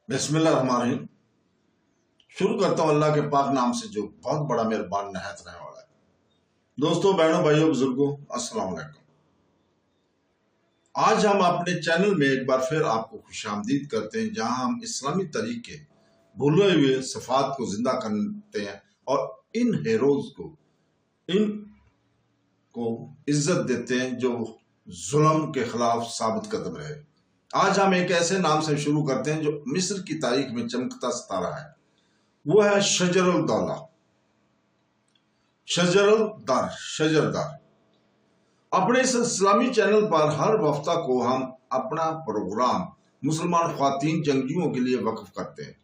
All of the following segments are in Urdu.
بسم اللہ الرحمن الرحیم۔ شروع کرتا ہوں اللہ کے پاک نام سے جو بہت بڑا مہربان نہایت رہنے والا ہے۔ دوستوں، بہنوں، بھائیوں، بزرگوں، السلام علیکم۔ آج ہم اپنے چینل میں ایک بار پھر آپ کو خوش آمدید کرتے ہیں، جہاں ہم اسلامی طریقے بھولے ہوئے صفات کو زندہ کرتے ہیں اور ان ہیروز کو عزت دیتے ہیں جو ظلم کے خلاف ثابت قدم رہے۔ آج ہم ایک ایسے نام سے شروع کرتے ہیں جو مصر کی تاریخ میں چمکتا ستارہ ہے۔ وہ ہے شجر الدولہ، شجردار۔ اپنے اس اسلامی چینل پر ہر ہفتہ کو ہم اپنا پروگرام مسلمان خواتین جنگجوؤں کے لیے وقف کرتے ہیں۔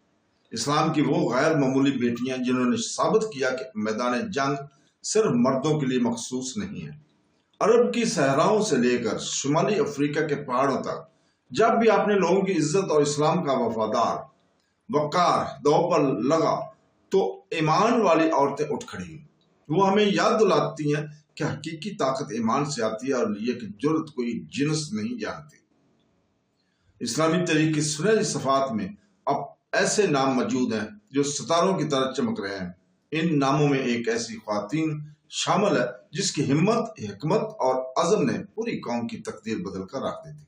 اسلام کی وہ غیر معمولی بیٹیاں جنہوں نے ثابت کیا کہ میدان جنگ صرف مردوں کے لیے مخصوص نہیں ہے۔ عرب کی صحراؤں سے لے کر شمالی افریقہ کے پہاڑوں تک جب بھی آپ نے لوگوں کی عزت اور اسلام کا وقار دو پر لگا تو ایمان والی عورتیں اٹھ کھڑی ہیں۔ وہ ہمیں یاد دلاتی ہیں کہ حقیقی طاقت ایمان سے آتی ہے اور یہ کہ جرت کوئی جنس نہیں جانتی۔ اسلامی طریق کی سنہری صفات میں اب ایسے نام موجود ہیں جو ستاروں کی طرح چمک رہے ہیں۔ ان ناموں میں ایک ایسی خواتین شامل ہے جس کی ہمت، حکمت اور عزم نے پوری قوم کی تقدیر بدل کر رکھ دی تھی۔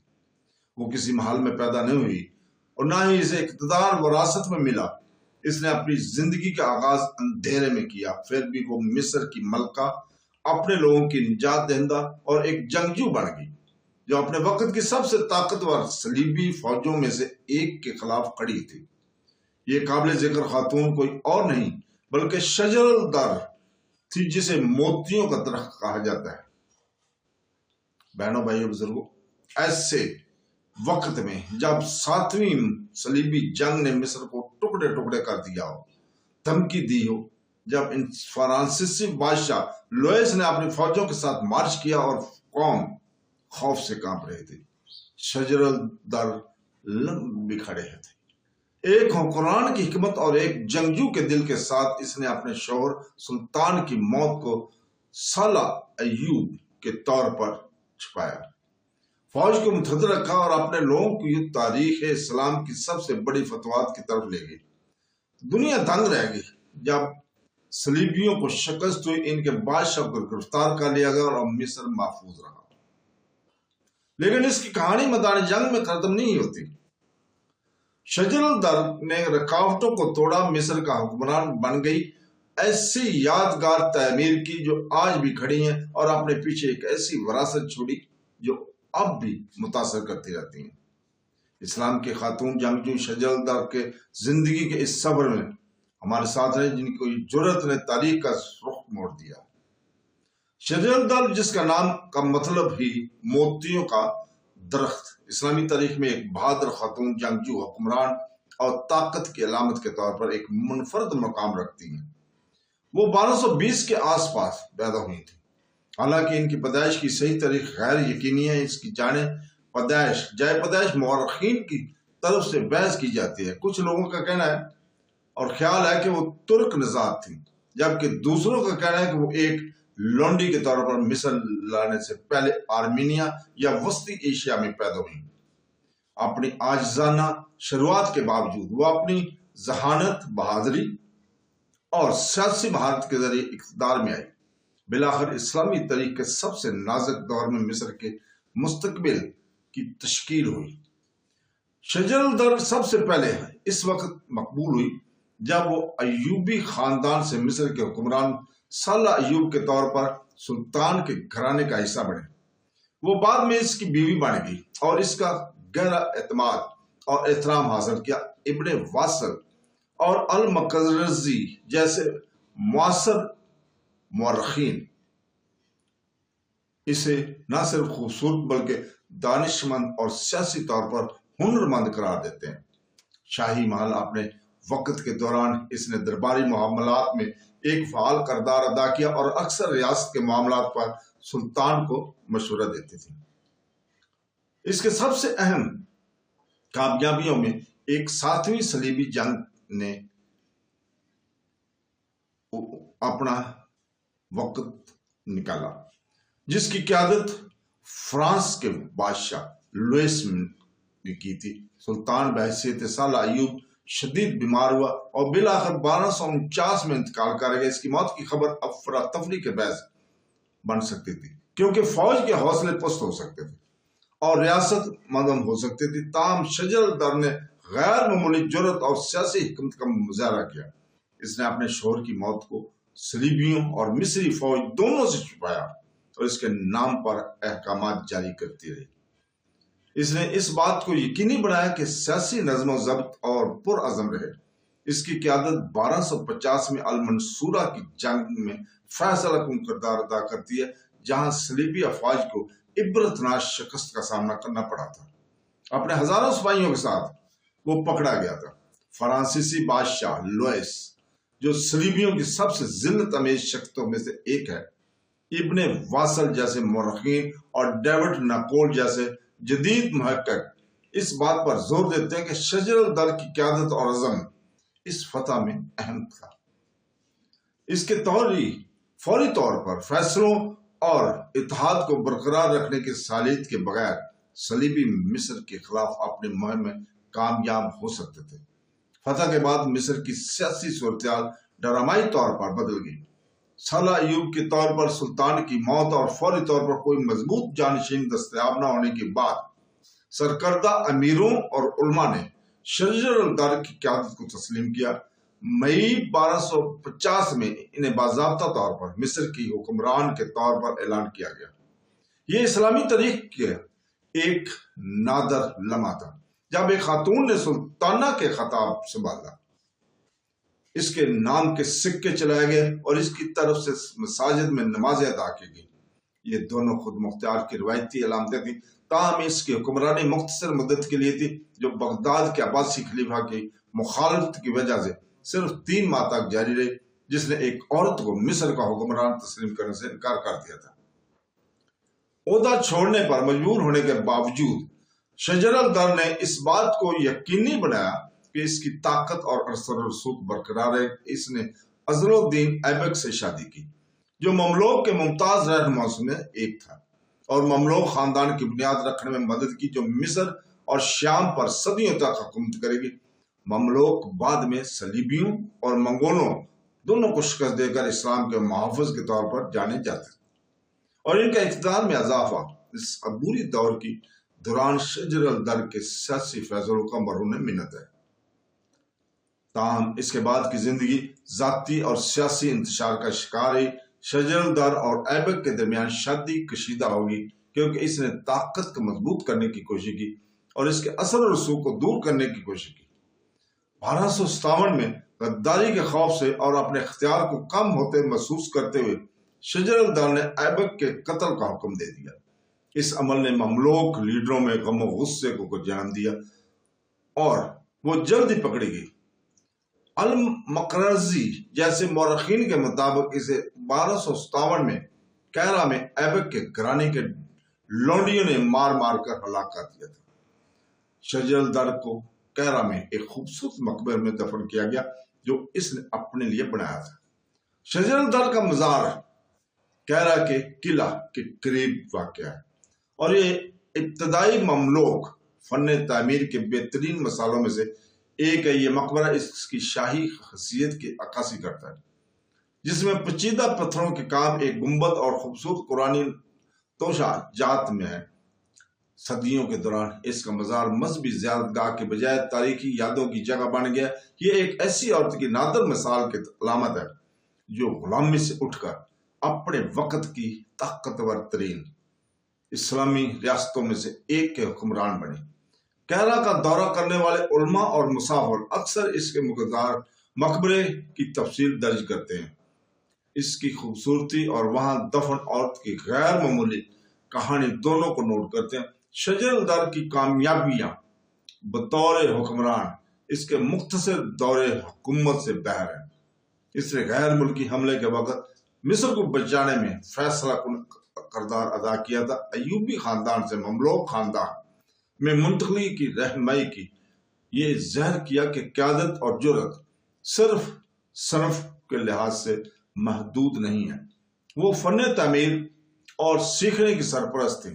وہ کسی محل میں پیدا نہیں ہوئی اور نہ ہی اسے اقتدار وراثت میں ملا۔ اس نے اپنی زندگی کا آغاز اندھیرے میں کیا، پھر بھی وہ مصر کی ملکہ، اپنے لوگوں کی نجات دہندہ اور ایک جنگجو بن گئی جو اپنے وقت کی سب سے طاقتور صلیبی فوجوں میں سے ایک کے خلاف کھڑی تھی۔ یہ قابل ذکر خاتون کوئی اور نہیں بلکہ شجر الدر تھی، جسے موتیوں کا درخت کہا جاتا ہے۔ بہنوں، بھائیوں، بزرگوں، ایسے وقت میں جب 7ویں صلیبی جنگ نے مصر کو ٹکڑے ٹکڑے کر دیا ہو، دھمکی دی ہو، جب فرانسیسی بادشاہ لوئس نے اپنی فوجوں کے ساتھ مارچ کیا اور قوم خوف سے کانپ رہے تھے، شجر الدر لمبی کھڑے تھے۔ ایک حکمران کی حکمت اور ایک جنگجو کے دل کے ساتھ اس نے اپنے شوہر سلطان کی موت کو سالہ ایوب کے طور پر چھپایا، فوج کو متحد رکھا اور اپنے لوگوں کو یہ تاریخ اسلام کی سب سے بڑی فتوحات کی طرف لے گئی۔ دنیا دنگ رہ گئی جب صلیبیوں کو شکست ہوئی، ان کے بادشاہ کو گرفتار کر لیا گیا اور مصر محفوظ رہا۔ لیکن اس کی کہانی میدان جنگ میں ختم نہیں ہوتی۔ شجر الدر نے رکاوٹوں کو توڑا، مصر کا حکمران بن گئی، ایسی یادگار تعمیر کی جو آج بھی کھڑی ہیں اور اپنے پیچھے ایک ایسی وراثت چھوڑی جو اب بھی متاثر کرتی رہتی ہیں۔ اسلام کے خاتون جنگجو شجر الدر کے زندگی کے اس صبر میں ہمارے ساتھ رہے، جن کی جرت نے تاریخ کا رخ موڑ دیا۔ شجر الدر، جس کا نام کا مطلب ہی موتیوں کا درخت، اسلامی تاریخ میں ایک بہادر خاتون جنگجو، حکمران اور طاقت کی علامت کے طور پر ایک منفرد مقام رکھتی ہیں۔ وہ 1220 کے آس پاس پیدا ہوئی تھی۔ حالانکہ ان کی پیدائش کی صحیح تاریخ غیر یقینی ہے۔ اس کی جائے پیدائش مورخین کی طرف سے بحث کی جاتی ہے۔ کچھ لوگوں کا کہنا ہے اور خیال ہے کہ وہ ترک نژاد تھی، جبکہ دوسروں کا کہنا ہے کہ وہ ایک لونڈی کے طور پر مصر لانے سے پہلے آرمینیا یا وسطی ایشیا میں پیدا ہوئی۔ اپنی عاجزانہ شروعات کے باوجود وہ اپنی ذہانت، بہادری اور سیاسی مہارت کے ذریعے اقتدار میں آئی۔ بالآخر اسلامی تاریخ کے سب سے نازک دور میں مصر کے مستقبل کی تشکیل ہوئی۔ شجر الدر سب سے پہلے اس وقت مقبول ہوئی جب وہ ایوبی خاندان سے مصر کے حکمران سالہ ایوب کے طور پر سلطان کے گھرانے کا حصہ بنے۔ وہ بعد میں اس کی بیوی بن گئی اور اس کا گہرا اعتماد اور احترام حاصل کیا۔ ابن واصل اور المقرزی جیسے معاصر مورخین اسے نہ صرف خوبصورت بلکہ دانشمند اور سیاسی طور پر ہنرمند قرار دیتے ہیں۔ شاہی محل اپنے وقت کے دوران اس نے درباری معاملات میں ایک فعال کردار ادا کیا اور اکثر ریاست کے معاملات پر سلطان کو مشورہ دیتی تھی۔ اس کے سب سے اہم کامیابیوں میں ایک 7ویں صلیبی جنگ نے اپنا وقت نکالا، جس کی قیادت فرانس کے بادشاہ لوئس نے کی تھی۔ سلطان بحیثیت سالہ ایوب شدید بیمار ہوا اور بالآخر 1249 میں انتقال کر گیا۔ اس کی موت کی خبر افراتفری کے باعث بن سکتی تھی، کیونکہ فوج کے حوصلے پست ہو سکتے تھے اور ریاست منظم ہو سکتی تھی۔ تاہم شجر الدر نے غیر معمولی جرأت اور سیاسی حکمت کا مظاہرہ کیا۔ اس نے اپنے شوہر کی موت کو صلیبیوں اور مصری فوج دونوں سے چھپایا اور اس کے نام پر احکامات جاری کرتی رہی۔ اس نے اس بات کو یقینی بنایا کہ سیاسی نظم و ضبط اور پرعزم رہے۔ اس کی قیادت 1250 میں المنصورہ کی جنگ میں فیصلہ کن کردار ادا کرتی ہے، جہاں صلیبی افواج کو عبرتناک شکست کا سامنا کرنا پڑا تھا۔ اپنے ہزاروں سپاہیوں کے ساتھ وہ پکڑا گیا تھا۔ فرانسیسی بادشاہ لوئس، جو صلیبیوں کی سب سے ذلت امیز شخصیتوں میں سے ایک ہے، ابن واسل جیسے مورخین اور ڈیوڈ ناکول جیسے جدید محقق اس بات پر زور دیتے ہیں کہ شجر الدر کی قیادت اور عزم اس فتح میں اہم تھا۔ اس کے فوری طور پر فیصلوں اور اتحاد کو برقرار رکھنے کی صلاحیت کے بغیر صلیبی مصر کے خلاف اپنی مہم میں کامیاب ہو سکتے تھے۔ فتح کے بعد مصر کی سیاسی صورتحال ڈرامائی طور پر بدل گئی۔ سالہ ایوب کے طور پر سلطان کی موت اور فوری طور پر کوئی مضبوط جانشین دستیاب نہ ہونے کے بعد سرکردہ امیروں اور علماء نے شجر الدر کی قیادت کو تسلیم کیا۔ مئی 1250 میں انہیں باضابطہ طور پر مصر کی حکمران کے طور پر اعلان کیا گیا۔ یہ اسلامی تاریخ کے ایک نادر لمحہ تھا جب ایک خاتون نے سلطانہ کے خطاب سنبھالا۔ اس کے نام کے سکے چلائے گئے اور اس کی طرف سے مساجد میں نمازیں ادا کی گئی۔ یہ دونوں خود مختار کی روایتی علامتیں تھیں، تاہم اس کی حکمرانی مختصر مدت کے لیے تھی، جو بغداد کے عباسی خلیفہ کی مخالفت کی وجہ سے صرف 3 ماہ تک جاری رہی، جس نے ایک عورت کو مصر کا حکمران تسلیم کرنے سے انکار کر دیا تھا۔ عہدہ چھوڑنے پر مجبور ہونے کے باوجود شجر الدر نے اس بات کو یقینی بنایا کہ اس کی طاقت اور اثر و رسوخ برقرار ہے۔ اس نے عزل الدین ایبک سے شادی کی، جو مملوک کے ممتاز رہنماؤں میں ایک تھا اور مملوک خاندان کی بنیاد رکھنے میں مدد کی، جو مصر اور شام پر صدیوں تک حکومت کرے گی۔ مملوک بعد میں صلیبیوں اور منگولوں دونوں کو شکست دے کر اسلام کے محافظ کے طور پر جانے جاتے ہیں، اور ان کا اقتدار میں اضافہ اس عبوری دور کی دوران شجر الدر کے سیاسی فیصلوں کا مرہون منت ہے۔ تاہم اس کے بعد کی زندگی ذاتی اور سیاسی انتشار کا شکار ہے۔ شجر الدر اور ایبک کے درمیان شادی کشیدہ ہوگی کیونکہ اس نے طاقت کو مضبوط کرنے کی کوشش کی اور اس کے اثر و رسوخ کو دور کرنے کی کوشش کی۔ 1257 میں غداری کے خوف سے اور اپنے اختیار کو کم ہوتے محسوس کرتے ہوئے شجر الدر نے ایبک کے قتل کا حکم دے دیا۔ اس عمل نے مملوک لیڈروں میں غم و غصے کو جنم دیا اور وہ جلد ہی پکڑی گئی۔ المقرزی جیسے مورخین کے مطابق اسے 1257 میں کیرا میں ایبک کے گھرانے کے لونڈیوں نے مار مار کر ہلاک کر دیا تھا۔ شجر الدر کو کیرا میں ایک خوبصورت مقبرے میں دفن کیا گیا جو اس نے اپنے لیے بنایا تھا۔ شجر الدر کا مزار کیرا کے قلعہ کے قریب واقع ہے اور یہ ابتدائی مملوک فن تعمیر کے بہترین مثالوں میں سے ایک ہے۔ یہ مقبرہ اس کی شاہی حیثیت کی عکاسی کرتا ہے، جس میں پیچیدہ پتھروں کے کام، ایک گنبد اور خوبصورت قرآنی توشہ جات میں ہے۔ صدیوں کے دوران اس کا مزار مذہبی زیارت گاہ کے بجائے تاریخی یادوں کی جگہ بن گیا۔ یہ ایک ایسی عورت کی نادر مثال کی علامت ہے جو غلامی سے اٹھ کر اپنے وقت کی طاقتور ترین اسلامی ریاستوں میں سے ایک کے حکمران بنی۔ کیرا کا دورہ کرنے والے علماء اور مسافر اکثر اس کے مقبرے کی تفصیل درج کرتے ہیں، اس کی خوبصورتی اور وہاں دفن عورت کی غیر معمولی کہانی دونوں کو نوٹ کرتے ہیں۔ شجر الدر کی کامیابیاں بطور حکمران اس کے مختصر دور حکومت سے باہر ہیں۔ اس نے غیر ملکی حملے کے وقت مصر کو بچانے میں فیصلہ کن کردار ادا کیا تھا۔ ایوبی خاندان سے مملوک خاندان میں منتقلی کی رہنمائی کی، یہ ظاہر کیا کہ قیادت اور جرأت صرف صنف کے لحاظ سے محدود نہیں ہے۔ وہ فن تعمیر اور سیکھنے کی سرپرست تھی۔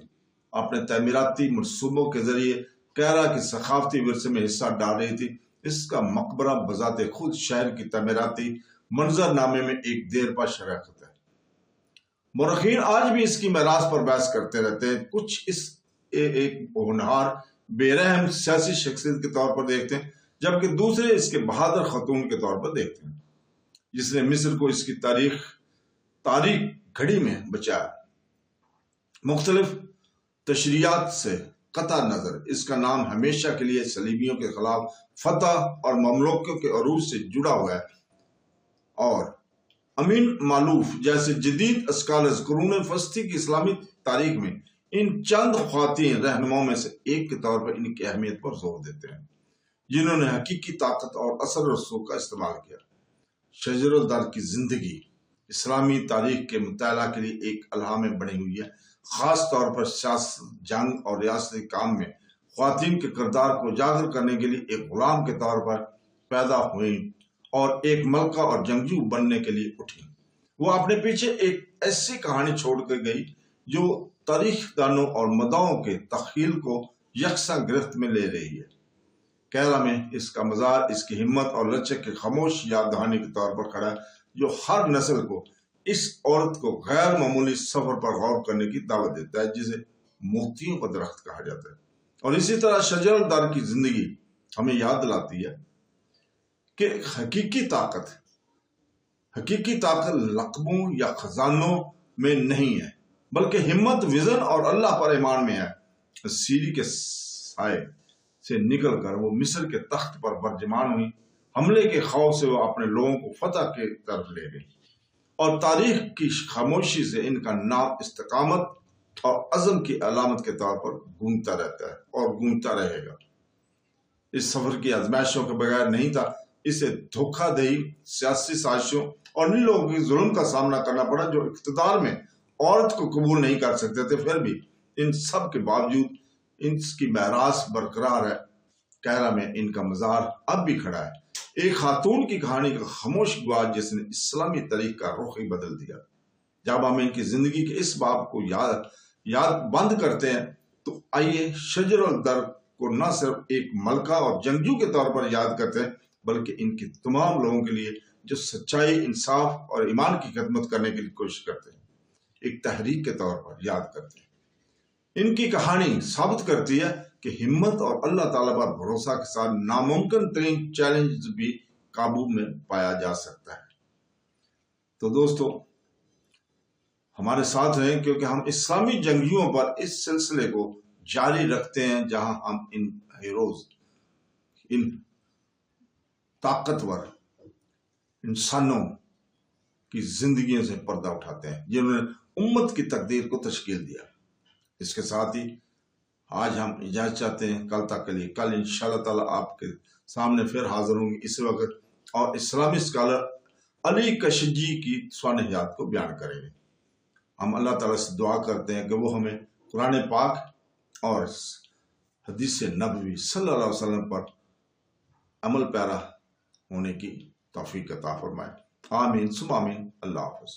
اپنے تعمیراتی منصوبوں کے ذریعے کیرا کی ثقافتی ورثے میں حصہ ڈال رہی تھی۔ اس کا مقبرہ بذات خود شہر کی تعمیراتی منظر نامے میں ایک دیر پا شراکت ہے۔ مورخین آج بھی اس کی میراث پر بحث کرتے رہتے ہیں۔ کچھ اس ایک ہونہار بے رحم سیاسی شخصیت کے طور پر دیکھتے ہیں، جبکہ دوسرے اس کے بہادر خاتون کے طور پر دیکھتے ہیں، جس نے مصر کو اس کی تاریخ گھڑی میں بچایا۔ مختلف تشریحات سے قطع نظر اس کا نام ہمیشہ کے لیے صلیبیوں کے خلاف فتح اور مملوکوں کے عروج سے جڑا ہوا ہے، اور امین مالوف جیسے جدید اسکالرز قرون وسطی کی اسلامی تاریخ میں ان چند خواتین رہنماؤں میں سے ایک کے طور پر ان کی اہمیت پر زور دیتے ہیں، جنہوں نے حقیقی طاقت اور اثر رسوخ کا استعمال کیا۔ شجر الدر کی زندگی اسلامی تاریخ کے مطالعہ کے لیے ایک الہام بنی ہوئی ہے، خاص طور پر سیاست، جنگ اور ریاستی کام میں خواتین کے کردار کو اجاگر کرنے کے لیے ایک غلام کے طور پر پیدا ہوئیں اور ایک ملکہ اور جنگجو بننے کے لیے اٹھیں۔ وہ اپنے پیچھے ایک ایسی کہانی چھوڑ کر گئی جو تاریخ دانوں اور مداحوں کے تخیل کو یکساں گرفت میں لے رہی ہے۔ کیرا میں اس کا مزار اس کی ہمت اور لچک کے خاموش یاد دہانی کے طور پر کھڑا ہے، جو ہر نسل کو اس عورت کو غیر معمولی سفر پر غور کرنے کی دعوت دیتا ہے، جسے موتیوں کا درخت کہا جاتا ہے۔ اور اسی طرح شجر الدر کی زندگی ہمیں یاد دلاتی ہے کہ حقیقی طاقت لقبوں یا خزانوں میں نہیں ہے، بلکہ ہمت، وزن اور اللہ پر ایمان میں ہے۔ سیری کے سائے سے نکل کر وہ مصر کے تخت پر برجمان ہوئی، حملے کے خوف سے وہ اپنے لوگوں کو فتح کی طرف لے گئی، اور تاریخ کی خاموشی سے ان کا نام استقامت اور عزم کی علامت کے طور پر گونجتا رہتا ہے اور گونجتا رہے گا۔ اس سفر کی آزمائشوں کے بغیر نہیں تھا، اسے دھوکہ دہی، سیاسی سازشوں اور ان لوگوں کے ظلم کا سامنا کرنا پڑا جو اقتدار میں عورت کو قبول نہیں کر سکتے تھے۔ پھر بھی ان سب کے باوجود ان کی میراث برقرار ہے۔ کیرا میں ان کا مزار اب بھی کھڑا ہے، ایک خاتون کی کہانی کا خاموش گواہ جس نے اسلامی تاریخ کا رخ ہی بدل دیا۔ جب ہم ان کی زندگی کے اس باب کو یاد بند کرتے ہیں تو آئیے شجر الدر کو نہ صرف ایک ملکہ اور جنگجو کے طور پر یاد کرتے ہیں، بلکہ ان کے تمام لوگوں کے لیے جو سچائی، انصاف اور ایمان کی خدمت کرنے کی کوشش کرتے ہیں، ایک تحریک کے طور پر یاد کرتے ہیں۔ ان کی کہانی ثابت کرتی ہے کہ ہمت اور اللہ تعالیٰ پر بھروسہ کے ساتھ ناممکن ترین چیلنج بھی قابو میں پایا جا سکتا ہے۔ تو دوستو، ہمارے ساتھ رہیں، کیونکہ ہم اسلامی جنگجوؤں پر اس سلسلے کو جاری رکھتے ہیں، جہاں ہم ان ہیروز، ان طاقتور انسانوں کی زندگیوں سے پردہ اٹھاتے ہیں جنہوں نے امت کی تقدیر کو تشکیل دیا۔ اس کے ساتھ ہی آج ہم اجازت چاہتے ہیں، کل تک کے لیے۔ کل انشاءاللہ تعالیٰ آپ کے سامنے پھر حاضر ہوں گے اس وقت، اور اسلامی اسکالر علی کشجی کی سوانحیات کو بیان کریں گے۔ ہم اللہ تعالیٰ سے دعا کرتے ہیں کہ وہ ہمیں قرآن پاک اور حدیث نبوی صلی اللہ علیہ وسلم پر عمل پیرا ہونے کی توفیق عطا فرمائے۔ آمین ثم آمین۔ اللہ حافظ۔